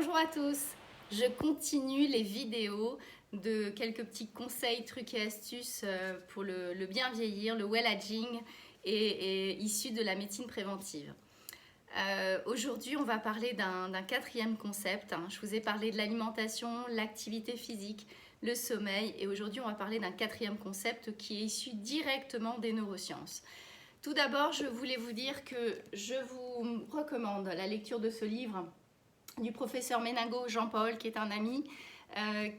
Bonjour à tous, je continue les vidéos de quelques petits conseils, trucs et astuces pour le bien vieillir, le well aging et issus de la médecine préventive. Aujourd'hui, on va parler d'un quatrième concept. Je vous ai parlé de l'alimentation, l'activité physique, le sommeil et aujourd'hui, on va parler d'un quatrième concept qui est issu directement des neurosciences. Tout d'abord, je voulais vous dire que je vous recommande la lecture de ce livre du professeur Méningo Jean-Paul, qui est un ami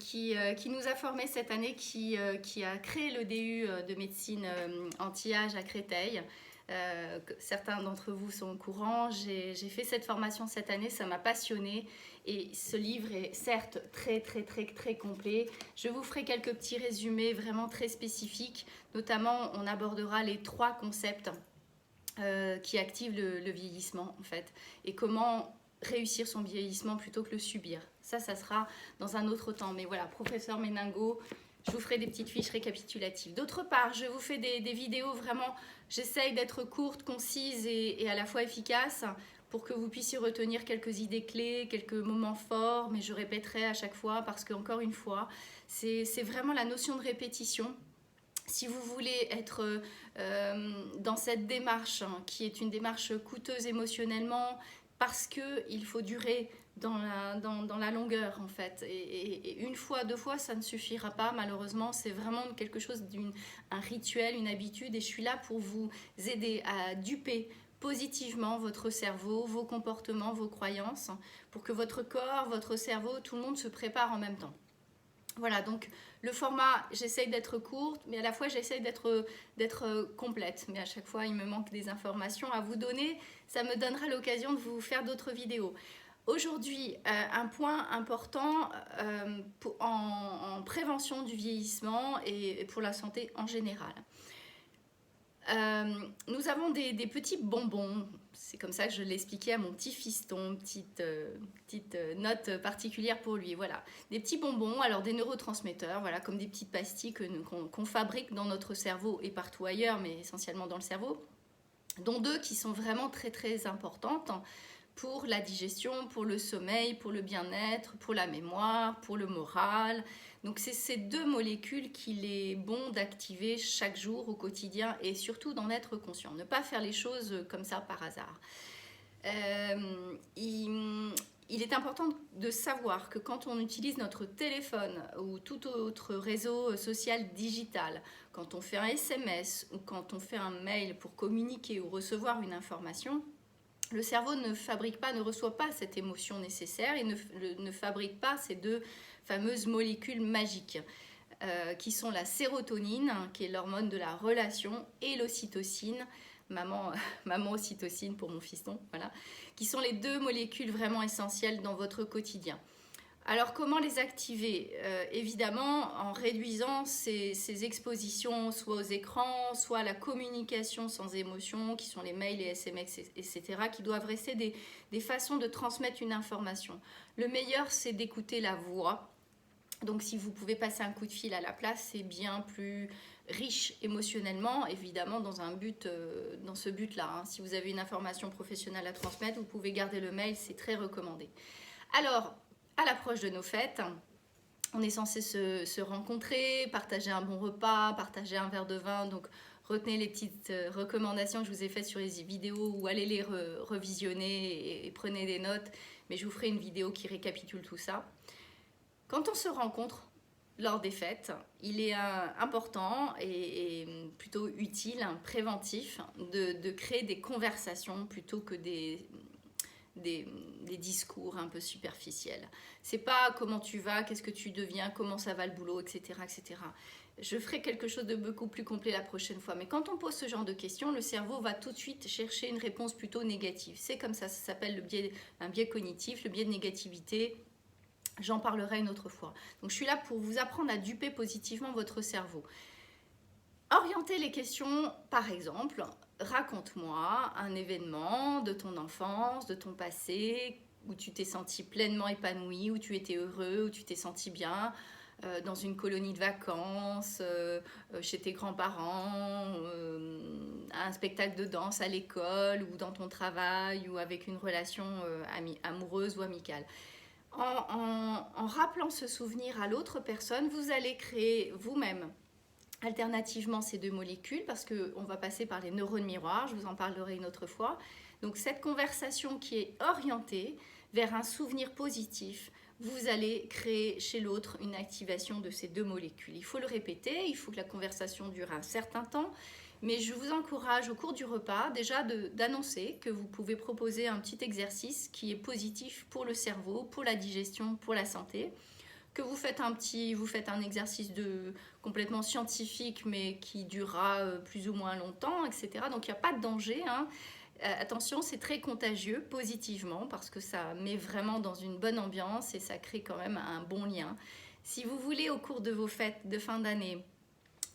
qui nous a formés cette année, qui a créé le DU de médecine anti-âge à Créteil. Certains d'entre vous sont au courant, j'ai fait cette formation cette année, ça m'a passionnée et ce livre est certes très complet. Je vous ferai quelques petits résumés vraiment très spécifiques, notamment on abordera les 3 concepts qui activent le vieillissement en fait et comment réussir son vieillissement plutôt que le subir. Ça sera dans un autre temps. Mais voilà, professeur Méningo, je vous ferai des petites fiches récapitulatives. D'autre part, je vous fais des vidéos vraiment, j'essaye d'être courte, concise et à la fois efficace pour que vous puissiez retenir quelques idées clés, quelques moments forts, mais je répéterai à chaque fois parce qu'encore une fois, c'est vraiment la notion de répétition. Si vous voulez être dans cette démarche qui est une démarche coûteuse émotionnellement, parce qu'il faut durer dans la longueur en fait. Et une fois, 2 fois, ça ne suffira pas malheureusement. C'est vraiment quelque chose un rituel, une habitude et je suis là pour vous aider à duper positivement votre cerveau, vos comportements, vos croyances pour que votre corps, votre cerveau, tout le monde se prépare en même temps. Voilà, donc le format, j'essaye d'être courte, mais à la fois j'essaye d'être complète. Mais à chaque fois, il me manque des informations à vous donner. Ça me donnera l'occasion de vous faire d'autres vidéos. Aujourd'hui, un point important en prévention du vieillissement et pour la santé en général. Nous avons des petits bonbons, c'est comme ça que je l'ai expliqué à mon petit fiston, petite note particulière pour lui, voilà. Des petits bonbons, alors des neurotransmetteurs, voilà, comme des petites pastilles qu'on fabrique dans notre cerveau et partout ailleurs, mais essentiellement dans le cerveau, dont 2 qui sont vraiment très importantes pour la digestion, pour le sommeil, pour le bien-être, pour la mémoire, pour le moral. Donc c'est ces 2 molécules qu'il est bon d'activer chaque jour au quotidien et surtout d'en être conscient. Ne pas faire les choses comme ça par hasard. Il est important de savoir que quand on utilise notre téléphone ou tout autre réseau social digital, quand on fait un SMS ou quand on fait un mail pour communiquer ou recevoir une information, le cerveau ne fabrique pas, ne reçoit pas cette émotion nécessaire et ne fabrique pas ces 2 fameuses molécules magiques qui sont la sérotonine, qui est l'hormone de la relation, et l'ocytocine, maman ocytocine pour mon fiston, voilà, qui sont les 2 molécules vraiment essentielles dans votre quotidien. Alors comment les activer évidemment en réduisant ces expositions soit aux écrans, soit à la communication sans émotion, qui sont les mails, les SMS, etc., qui doivent rester des façons de transmettre une information. Le meilleur, c'est d'écouter la voix. Donc si vous pouvez passer un coup de fil à la place, c'est bien plus riche émotionnellement, évidemment dans ce but-là. Si vous avez une information professionnelle à transmettre, vous pouvez garder le mail, c'est très recommandé. Alors, à l'approche de nos fêtes, on est censé se rencontrer, partager un bon repas, partager un verre de vin. Donc, retenez les petites recommandations que je vous ai faites sur les vidéos ou allez les revisionner et prenez des notes. Mais je vous ferai une vidéo qui récapitule tout ça. Quand on se rencontre lors des fêtes, il est important et plutôt utile, préventif, de créer des conversations plutôt que des discours un peu superficiels. C'est pas comment tu vas, qu'est-ce que tu deviens, comment ça va le boulot, etc., etc. Je ferai quelque chose de beaucoup plus complet la prochaine fois. Mais quand on pose ce genre de questions, le cerveau va tout de suite chercher une réponse plutôt négative. C'est comme ça s'appelle un biais cognitif, le biais de négativité. J'en parlerai une autre fois. Donc je suis là pour vous apprendre à duper positivement votre cerveau. Orienter les questions, par exemple, raconte-moi un événement de ton enfance, de ton passé, où tu t'es senti pleinement épanoui, où tu étais heureux, où tu t'es senti bien, dans une colonie de vacances, chez tes grands-parents, à un spectacle de danse à l'école, ou dans ton travail, ou avec une relation amoureuse ou amicale. En rappelant ce souvenir à l'autre personne, vous allez créer vous-même alternativement ces deux molécules, parce qu'on va passer par les neurones miroirs, je vous en parlerai une autre fois. Donc cette conversation qui est orientée vers un souvenir positif, vous allez créer chez l'autre une activation de ces deux molécules. Il faut le répéter, il faut que la conversation dure un certain temps, mais je vous encourage au cours du repas déjà d'annoncer que vous pouvez proposer un petit exercice qui est positif pour le cerveau, pour la digestion, pour la santé, que vous faites un exercice complètement scientifique mais qui durera plus ou moins longtemps, etc. Donc il n'y a pas de danger, hein. Attention, c'est très contagieux positivement parce que ça met vraiment dans une bonne ambiance et ça crée quand même un bon lien. Si vous voulez au cours de vos fêtes de fin d'année,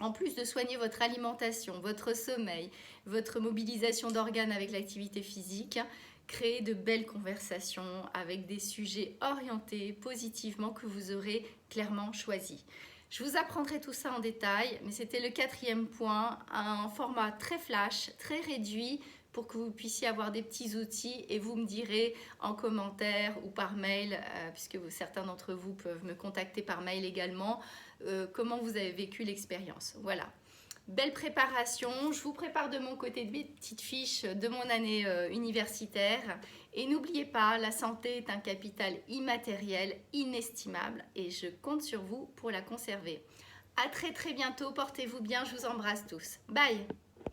en plus de soigner votre alimentation, votre sommeil, votre mobilisation d'organes avec l'activité physique, créer de belles conversations avec des sujets orientés positivement que vous aurez clairement choisis. Je vous apprendrai tout ça en détail, mais c'était le 4e point, un format très flash, très réduit pour que vous puissiez avoir des petits outils et vous me direz en commentaire ou par mail, puisque certains d'entre vous peuvent me contacter par mail également, comment vous avez vécu l'expérience. Voilà. Belle préparation, je vous prépare de mon côté des petites fiches de mon année universitaire. Et n'oubliez pas, la santé est un capital immatériel, inestimable, et je compte sur vous pour la conserver. À très bientôt, portez-vous bien, je vous embrasse tous. Bye!